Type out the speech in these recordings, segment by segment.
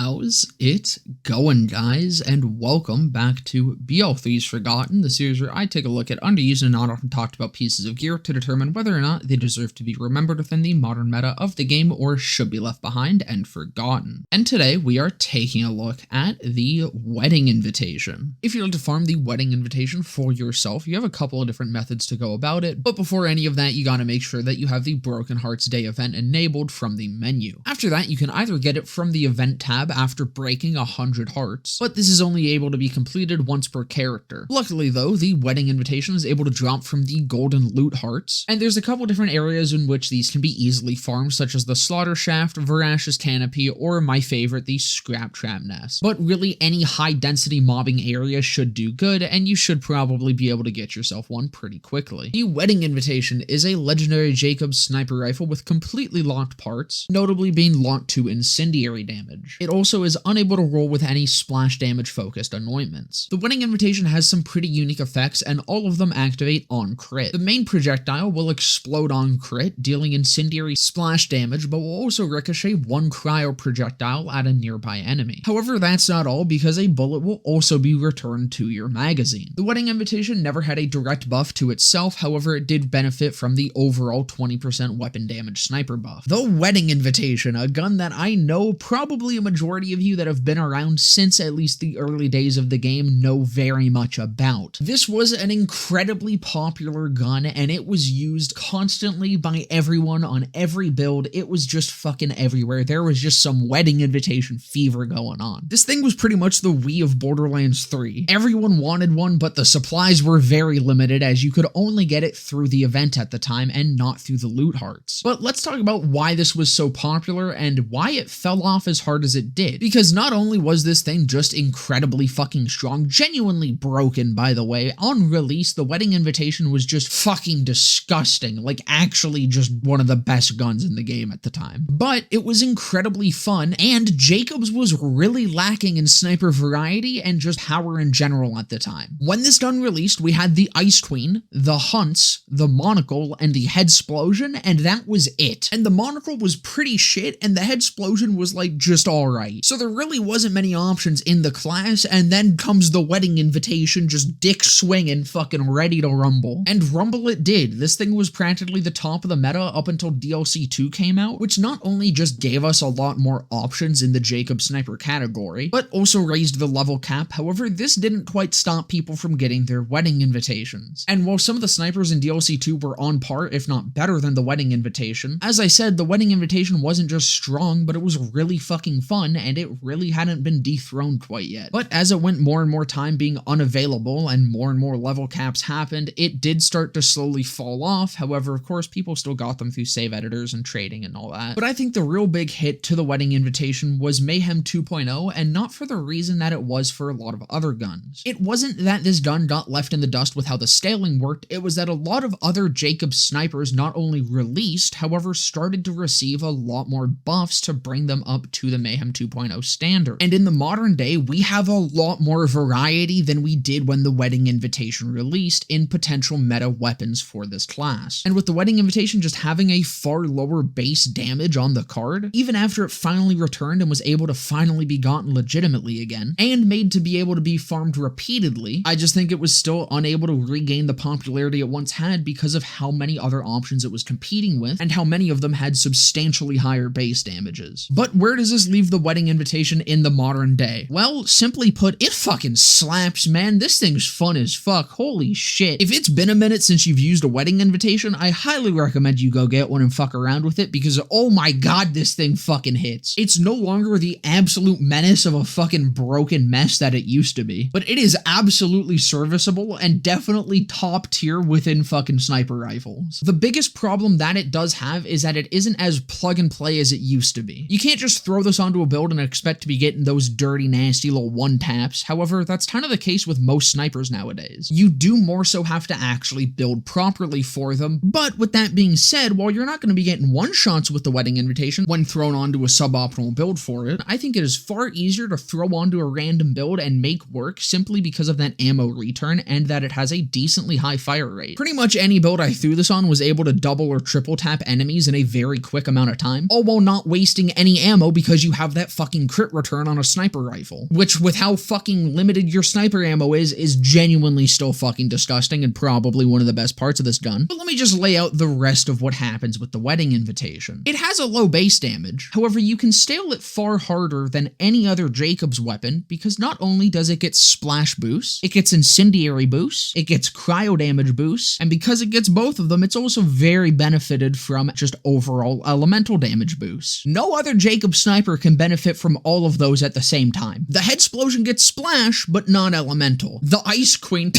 How's it going, guys? And welcome back to BL3's Forgotten, the series where I take a look at underused and not often talked about pieces of gear to determine whether or not they deserve to be remembered within the modern meta of the game or should be left behind and forgotten. And today we are taking a look at the Wedding Invitation. If you'd like to farm the Wedding Invitation for yourself, you have a couple of different methods to go about it, but before any of that, you gotta make sure that you have the Broken Hearts Day event enabled from the menu. After that, you can either get it from the event tab after breaking 100 hearts, but this is only able to be completed once per character. Luckily though, the Wedding Invitation is able to drop from the golden loot hearts, and there's a couple different areas in which these can be easily farmed, such as the Slaughter Shaft, Varash's Canopy, or my favorite, the Scrap Trap Nest. But really any high density mobbing area should do good, and you should probably be able to get yourself one pretty quickly. The Wedding Invitation is a legendary Jakob sniper rifle with completely locked parts, notably being locked to incendiary damage. It also is unable to roll with any splash damage focused anointments. The Wedding Invitation has some pretty unique effects, and all of them activate on crit. The main projectile will explode on crit, dealing incendiary splash damage, but will also ricochet one cryo projectile at a nearby enemy. However, that's not all, because a bullet will also be returned to your magazine. The Wedding Invitation never had a direct buff to itself, however it did benefit from the overall 20% weapon damage sniper buff. The Wedding Invitation, a gun that I know probably a majority of you that have been around since at least the early days of the game know very much about. This was an incredibly popular gun, and it was used constantly by everyone on every build. It was just fucking everywhere. There was just some Wedding Invitation fever going on. This thing was pretty much the Wii of Borderlands 3. Everyone wanted one, but the supplies were very limited, as you could only get it through the event at the time and not through the loot hearts. But let's talk about why this was so popular and why it fell off as hard as it did. Because not only was this thing just incredibly fucking strong, genuinely broken by the way, on release the Wedding Invitation was just fucking disgusting, like actually just one of the best guns in the game at the time. But it was incredibly fun, and Jakob's was really lacking in sniper variety and just power in general at the time. When this gun released, we had the Ice Queen, the Hunts, the Monocle, and the Headsplosion, and that was it. And the Monocle was pretty shit, and the Headsplosion was like just alright. So there really wasn't many options in the class, and then comes the Wedding Invitation just dick swinging, fucking ready to rumble. And rumble it did. This thing was practically the top of the meta up until DLC 2 came out, which not only just gave us a lot more options in the Jakob sniper category, but also raised the level cap. However, this didn't quite stop people from getting their Wedding Invitations. And while some of the snipers in DLC 2 were on par, if not better than the Wedding Invitation, as I said, the Wedding Invitation wasn't just strong, but it was really fucking fun, and it really hadn't been dethroned quite yet. But as it went more and more time being unavailable and more level caps happened, it did start to slowly fall off. However, of course, people still got them through save editors and trading and all that. But I think the real big hit to the Wedding Invitation was Mayhem 2.0, and not for the reason that it was for a lot of other guns. It wasn't that this gun got left in the dust with how the scaling worked, it was that a lot of other Jakob snipers not only released, however started to receive a lot more buffs to bring them up to the Mayhem 2.0 standard. And in the modern day, we have a lot more variety than we did when the Wedding Invitation released in potential meta weapons for this class. And with the Wedding Invitation just having a far lower base damage on the card, even after it finally returned and was able to finally be gotten legitimately again, and made to be able to be farmed repeatedly, I just think it was still unable to regain the popularity it once had because of how many other options it was competing with, and how many of them had substantially higher base damages. But where does this leave the Wedding Invitation in the modern day? Well, simply put, it fucking slaps, man. This thing's fun as fuck. Holy shit. If it's been a minute since you've used a Wedding Invitation, I highly recommend you go get one and fuck around with it, because oh my god, this thing fucking hits. It's no longer the absolute menace of a fucking broken mess that it used to be, but it is absolutely serviceable and definitely top tier within fucking sniper rifles. The biggest problem that it does have is that it isn't as plug and play as it used to be. You can't just throw this onto a build and expect to be getting those dirty, nasty little one taps. However, that's kind of the case with most snipers nowadays. You do more so have to actually build properly for them. But with that being said, while you're not going to be getting one shots with the Wedding Invitation when thrown onto a suboptimal build for it, I think it is far easier to throw onto a random build and make work simply because of that ammo return and that it has a decently high fire rate. Pretty much any build I threw this on was able to double or triple tap enemies in a very quick amount of time, all while not wasting any ammo because you have that 100% fucking crit return on a sniper rifle, which with how fucking limited your sniper ammo is genuinely still fucking disgusting and probably one of the best parts of this gun. But let me just lay out the rest of what happens with the wedding invitation. It has a low base damage. However, you can scale it far harder than any other Jakob's weapon because not only does it get splash boosts, it gets incendiary boosts, it gets cryo damage boosts, and because it gets both of them, it's also very benefited from just overall elemental damage boosts. No other Jakob sniper can benefit from all of those at the same time. The Headsplosion gets splash, but not elemental. The Ice Queen,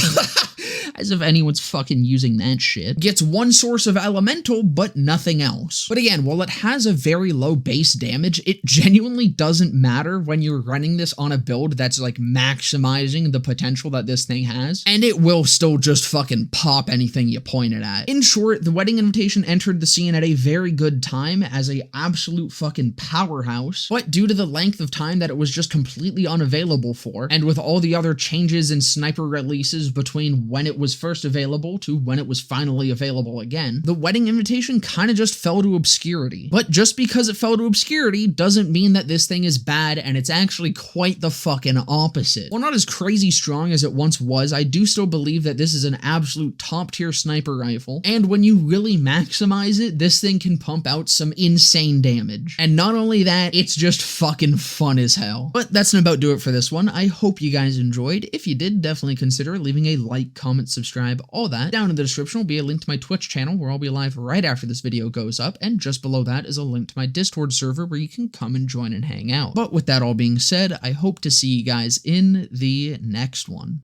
as if anyone's fucking using that shit, gets one source of elemental, but nothing else. But again, while it has a very low base damage, it genuinely doesn't matter when you're running this on a build that's like maximizing the potential that this thing has, and it will still just fucking pop anything you point it at. In short, the wedding invitation entered the scene at a very good time as a absolute fucking powerhouse, but due to the length of time that it was just completely unavailable for, and with all the other changes in sniper releases between when it was first available to when it was finally available again, the wedding invitation kind of just fell to obscurity. But just because it fell to obscurity doesn't mean that this thing is bad, and it's actually quite the fucking opposite. While not as crazy strong as it once was, I do still believe that this is an absolute top tier sniper rifle, and when you really maximize it, this thing can pump out some insane damage. And not only that, it's just fucking fun as hell. But that's about do it for this one. I hope you guys enjoyed. If you did, definitely consider leaving a like, comment, subscribe, all that. Down in the description will be a link to my Twitch channel where I'll be live right after this video goes up, and just below that is a link to my Discord server where you can come and join and hang out. But with that all being said, I hope to see you guys in the next one.